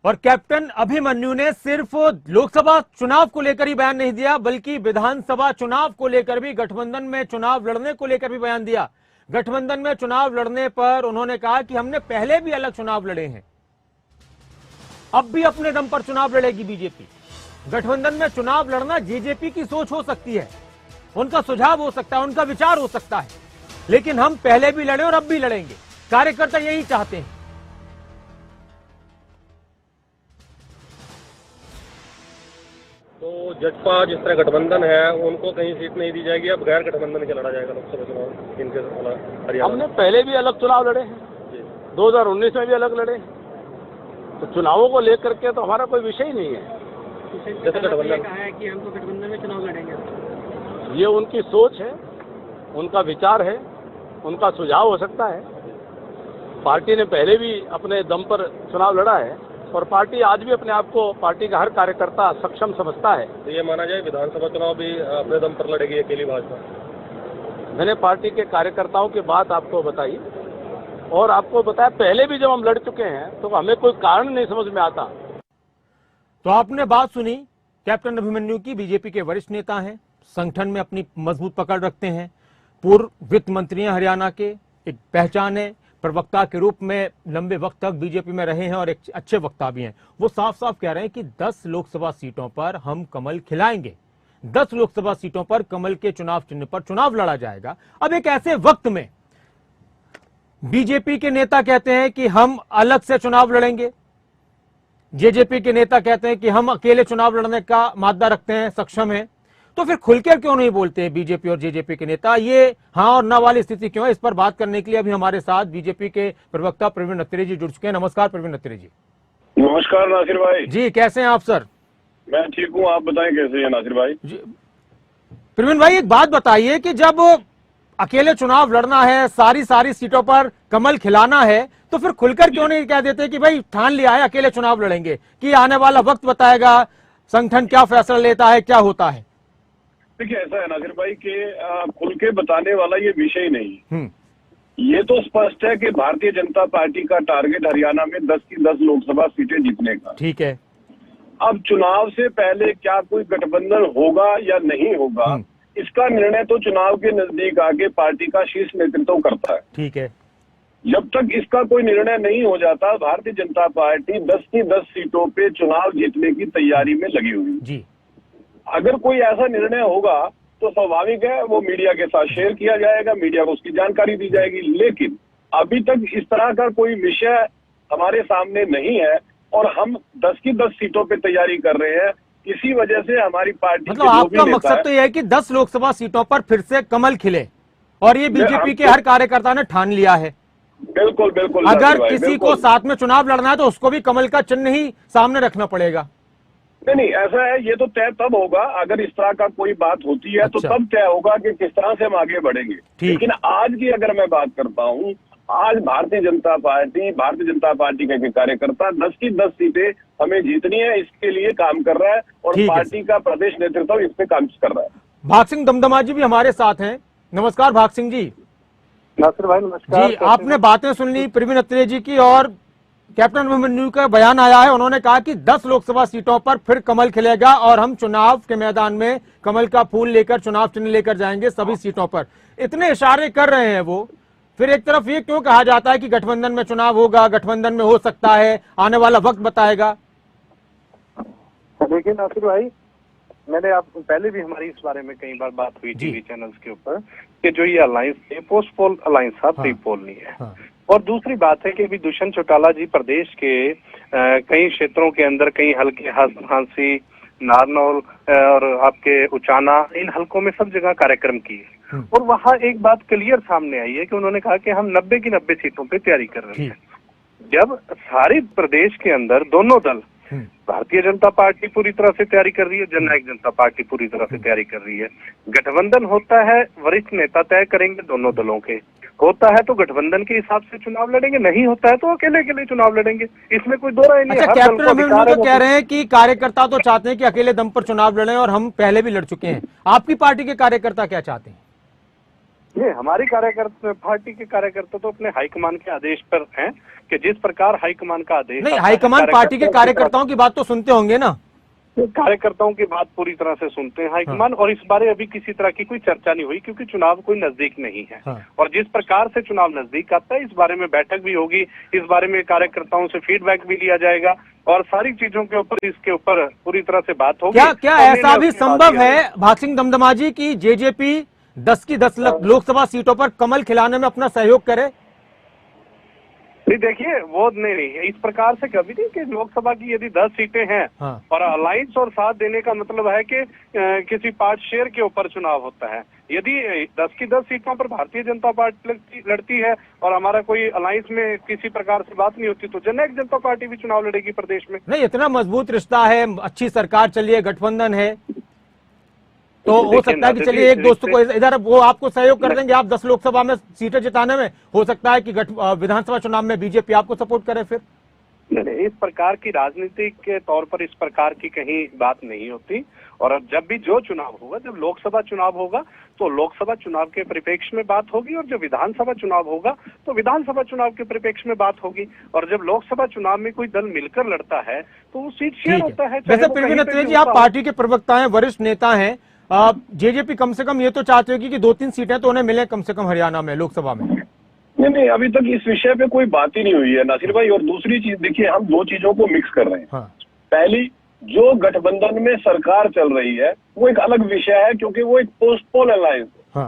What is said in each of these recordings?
और कैप्टन अभिमन्यु ने सिर्फ लोकसभा चुनाव को लेकर ही बयान नहीं दिया, बल्कि विधानसभा चुनाव को लेकर भी, गठबंधन में चुनाव लड़ने को लेकर भी बयान दिया। गठबंधन में चुनाव लड़ने पर उन्होंने कहा कि हमने पहले भी अलग चुनाव लड़े हैं, अब भी अपने दम पर चुनाव लड़ेगी बीजेपी। गठबंधन में चुनाव लड़ना जेजेपी की सोच हो सकती है, उनका सुझाव हो सकता है, उनका विचार हो सकता है, लेकिन हम पहले भी लड़े और अब भी लड़ेंगे। कार्यकर्ता यही चाहते हैं। तो जजपा जिस तरह गठबंधन है उनको कहीं सीट नहीं दी जाएगी, अब गैर गठबंधन के लड़ा जाएगा लोकसभा चुनाव इनके हरियाणा। हमने पहले भी अलग चुनाव लड़े हैं, 2019 में भी अलग लड़े हैं, तो चुनावों को लेकर के तो हमारा कोई विषय ही नहीं है। जैसे गठबंधन कहा है कि हम तो गठबंधन में चुनाव लड़ेंगे, ये उनकी सोच है, उनका विचार है, उनका सुझाव हो सकता है। पार्टी ने पहले भी अपने दम पर चुनाव लड़ा है और पार्टी आज भी अपने आप को, पार्टी का हर कार्यकर्ता सक्षम समझता है। तो ये माना जाए विधानसभा चुनाव भी अपने दम पर लड़ेगी अकेली भाजपा। मैंने पार्टी के कार्यकर्ताओं की बात आपको बताई और आपको बताया पहले भी जब हम लड़ चुके हैं तो हमें कोई कारण नहीं समझ में आता। तो आपने बात सुनी कैप्टन अभिमन्यु की। बीजेपी के वरिष्ठ नेता हैं, संगठन में अपनी मजबूत पकड़ रखते हैं, पूर्व वित्त मंत्री हैं हरियाणा के, एक पहचान है, प्रवक्ता के रूप में लंबे वक्त तक बीजेपी में रहे हैं और एक अच्छे वक्ता भी हैं। वो साफ साफ कह रहे हैं कि 10 लोकसभा सीटों पर हम कमल खिलाएंगे, 10 लोकसभा सीटों पर कमल के चुनाव चिन्ह पर चुनाव लड़ा जाएगा। अब एक ऐसे वक्त में बीजेपी के नेता कहते हैं कि हम अलग से चुनाव लड़ेंगे, जेजेपी के नेता कहते हैं कि हम अकेले चुनाव लड़ने का मादा रखते हैं, सक्षम हैं, तो फिर खुलकर क्यों नहीं बोलते हैं बीजेपी और जेजेपी के नेता? ये हाँ और ना वाली स्थिति क्यों है? इस पर बात करने के लिए अभी हमारे साथ बीजेपी के प्रवक्ता प्रवीण अत्रे जी जुड़ चुके हैं। नमस्कार प्रवीण अत्रे जी। नमस्कार नासिर भाई जी, कैसे हैं आप सर? मैं ठीक हूँ, आप बताएं कैसे हैं नासिर भाई जी प्रवीण भाई, एक बात बताइए कि जब अकेले चुनाव लड़ना है, सारी सीटों पर कमल खिलाना है, तो फिर खुलकर क्यों नहीं कह देते कि भाई ठान लिया है अकेले चुनाव लड़ेंगे, कि आने वाला वक्त बताएगा संगठन क्या फैसला लेता है, क्या होता है? देखिए ऐसा है नासिर भाई कि खुल के बताने वाला ये विषय नहीं। ये तो स्पष्ट है कि भारतीय जनता पार्टी का टारगेट हरियाणा में 10 की 10 लोकसभा सीटें जीतने का। ठीक है। अब चुनाव से पहले क्या कोई गठबंधन होगा या नहीं होगा, इसका निर्णय तो चुनाव के नजदीक आके पार्टी का शीर्ष नेतृत्व करता है। ठीक है। जब तक इसका कोई निर्णय नहीं हो जाता, भारतीय जनता पार्टी 10 की 10 सीटों पे चुनाव जीतने की तैयारी में लगी हुई जी। अगर कोई ऐसा निर्णय होगा तो स्वाभाविक है वो मीडिया के साथ शेयर किया जाएगा, मीडिया को उसकी जानकारी दी जाएगी, लेकिन अभी तक इस तरह का कोई विषय हमारे सामने नहीं है और हम 10 की 10 सीटों पे तैयारी कर रहे हैं। इसी वजह से हमारी पार्टी मतलब आपका मकसद तो यह है कि 10 लोकसभा सीटों पर फिर से कमल खिले, और ये बीजेपी के हर कार्यकर्ता ने ठान लिया है। बिल्कुल बिल्कुल। अगर किसी को साथ में चुनाव लड़ना है तो उसको भी कमल का चिन्ह ही सामने रखना पड़ेगा। नहीं, ऐसा है, ये तो तय तब होगा अगर इस तरह का कोई बात होती है। तो तब तय होगा कि किस तरह से हम आगे बढ़ेंगे। लेकिन आज की अगर मैं बात करता हूँ, आज भारतीय जनता पार्टी के कार्यकर्ता 10 की 10 सीटें हमें जीतनी है, इसके लिए काम कर रहा है और पार्टी का प्रदेश नेतृत्व इस पे काम कर रहा है। भाग सिंह दमदमा जी भी हमारे साथ हैं। नमस्कार भाग सिंह जी। नासिर भाई नमस्कार जी, आपने बातें सुन ली प्रवीण अत्रे जी की, और कैप्टन अभिमन्यु का बयान आया है। उन्होंने कहा कि 10 लोकसभा सीटों पर फिर कमल खिलेगा और हम चुनाव के मैदान में कमल का फूल लेकर, चुनाव चिन्ह लेकर जाएंगे सभी सीटों पर। इतने इशारे कर रहे हैं वो, फिर एक तरफ ये क्यों कहा जाता है कि गठबंधन में चुनाव होगा, गठबंधन में हो सकता है, आने वाला वक्त बताएगा? देखिए नासिर भाई, मैंने आप पहले भी हमारी इस बारे में कई बार बात हुई टीवी चैनल्स के ऊपर कि जो ये अलायंस है पोस्ट पोल अलायंस था, प्री पोल नहीं है। और दूसरी बात है कि अभी दुष्यंत चौटाला जी प्रदेश के कई क्षेत्रों के अंदर, कई हल्के हांसी, नारनौल और आपके उचाना, इन हलकों में सब जगह कार्यक्रम किए और वहाँ एक बात क्लियर सामने आई है कि उन्होंने कहा कि हम 90 की 90 सीटों पे तैयारी कर रहे हैं। जब सारे प्रदेश के अंदर दोनों दल, भारतीय जनता पार्टी पूरी तरह से तैयारी कर रही है, जननायक जनता पार्टी पूरी तरह से तैयारी कर रही है, गठबंधन होता है वरिष्ठ नेता तय करेंगे दोनों दलों के, होता है तो गठबंधन के हिसाब से चुनाव लड़ेंगे, नहीं होता है तो अकेले अकेले चुनाव लड़ेंगे, इसमें कोई दो राय नहीं। अच्छा, कैप्टन अभिमन्यु तो कह रहे हैं कि कार्यकर्ता तो चाहते हैं कि अकेले दम पर चुनाव लड़ें और हम पहले भी लड़ चुके हैं। आपकी पार्टी के कार्यकर्ता क्या चाहते हैं? ये हमारी कार्यकर्ता पार्टी के कार्यकर्ता तो अपने हाईकमान के आदेश पर हैं कि जिस प्रकार हाईकमान का आदेश नहीं, हाईकमान पार्टी के कार्यकर्ताओं की बात तो सुनते होंगे ना। कार्यकर्ताओं की बात पूरी तरह से सुनते हैं हाईकमान। और इस बारे अभी किसी तरह की कोई चर्चा नहीं हुई क्योंकि चुनाव कोई नजदीक नहीं है। और जिस प्रकार से चुनाव नजदीक आता है इस बारे में बैठक भी होगी, इस बारे में कार्यकर्ताओं से फीडबैक भी लिया जाएगा और सारी चीजों के ऊपर इसके ऊपर पूरी तरह से बात होगी। क्या ऐसा भी संभव है भाग सिंह दमदमा जी की जेजेपी 10 की 10 लोकसभा सीटों पर कमल खिलाने में अपना सहयोग करे? नहीं देखिए, वो नहीं इस प्रकार से कभी नहीं कि लोकसभा की यदि 10 सीटें हैं और अलायंस और साथ देने का मतलब है कि किसी पार्ट शेयर के ऊपर चुनाव होता है। यदि 10 की 10 सीटों पर भारतीय जनता पार्टी लड़ती है और हमारा कोई अलायंस में किसी प्रकार से बात नहीं होती तो जननायक जनता पार्टी भी चुनाव लड़ेगी प्रदेश में। नहीं, इतना मजबूत रिश्ता है, अच्छी सरकार चली है, गठबंधन है, तो हो सकता है कि चलिए एक दोस्त को इधर वो आपको सहयोग कर देंगे, आप 10 लोकसभा में सीटें जिताने में, हो सकता है कि विधानसभा चुनाव में बीजेपी आपको सपोर्ट करे फिर। नहीं, इस प्रकार की राजनीति के तौर पर इस प्रकार की कहीं बात नहीं होती। और जब भी जो चुनाव होगा, जब लोकसभा चुनाव होगा तो लोकसभा चुनाव के परिप्रेक्ष्य में बात होगी और जब विधानसभा चुनाव होगा तो विधानसभा चुनाव के परिप्रेक्ष्य में बात होगी। और जब लोकसभा चुनाव में कोई दल मिलकर लड़ता है तो वो सीट शेयर होता है। वैसे प्रवीण अत्रे जी, आप पार्टी के प्रवक्ता हैं, वरिष्ठ नेता हैं, जेजेपी कम से कम ये तो चाहते होगी कि 2-3 सीटें तो उन्हें मिले कम से कम हरियाणा में लोकसभा में। नहीं, अभी तक इस विषय पे कोई बात ही नहीं हुई है नासिर भाई। और दूसरी चीज देखिए, हम दो चीजों को मिक्स कर रहे हैं। पहली, जो गठबंधन में सरकार चल रही है वो एक अलग विषय है क्योंकि वो एक पोस्टपोन अलायंस है।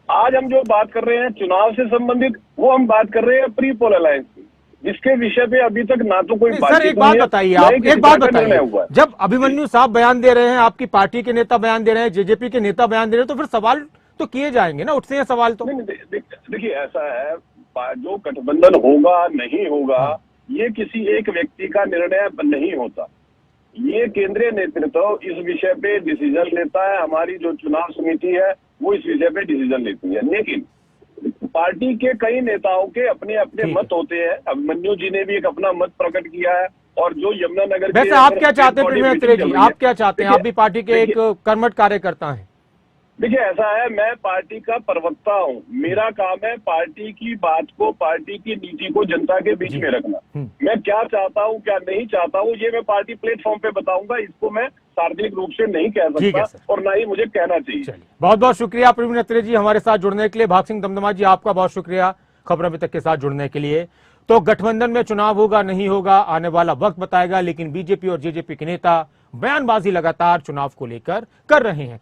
आज हम जो बात कर रहे हैं चुनाव से संबंधित, वो हम बात कर रहे हैं प्री पोल अलायंस की, जिसके विषय पे अभी तक ना तो कोई बात। सर एक बात बताइए, आप एक बात बताइए, जब अभिमन्यु साहब बयान दे रहे हैं, आपकी पार्टी के नेता बयान दे रहे हैं, जेजेपी के नेता बयान दे रहे हैं, तो फिर सवाल तो किए जाएंगे ना, उठते हैं सवाल तो। देखिए ऐसा है, जो गठबंधन होगा नहीं होगा ये किसी एक व्यक्ति का निर्णय नहीं होता, ये केंद्रीय नेतृत्व इस विषय पे डिसीजन लेता है। हमारी जो चुनाव समिति है वो इस विषय पे डिसीजन लेती है, लेकिन पार्टी के कई नेताओं के अपने अपने मत होते हैं। अभिमन्यु जी ने भी एक अपना मत प्रकट किया है और जो यमुनानगर के, वैसे आप क्या चाहते हैं प्रवीण अत्रे जी, आप क्या चाहते हैं? आप भी पार्टी के एक कर्मठ कार्यकर्ता हैं। देखिए ऐसा है, मैं पार्टी का प्रवक्ता हूं, मेरा काम है पार्टी की बात को, पार्टी की नीति को जनता के बीच में रखना। मैं क्या चाहता हूं क्या नहीं चाहता हूं ये मैं पार्टी प्लेटफॉर्म पे बताऊंगा, इसको मैं सार्वजनिक रूप से नहीं कह सकता और ना ही मुझे कहना चाहिए। बहुत बहुत शुक्रिया प्रवीण अत्रे जी हमारे साथ जुड़ने के लिए। भाग सिंह दमदमा जी, आपका बहुत शुक्रिया खबर अभी तक के साथ जुड़ने के लिए। तो गठबंधन में चुनाव होगा नहीं होगा आने वाला वक्त बताएगा, लेकिन बीजेपी और जेजेपी के नेता बयानबाजी लगातार चुनाव को लेकर कर रहे हैं।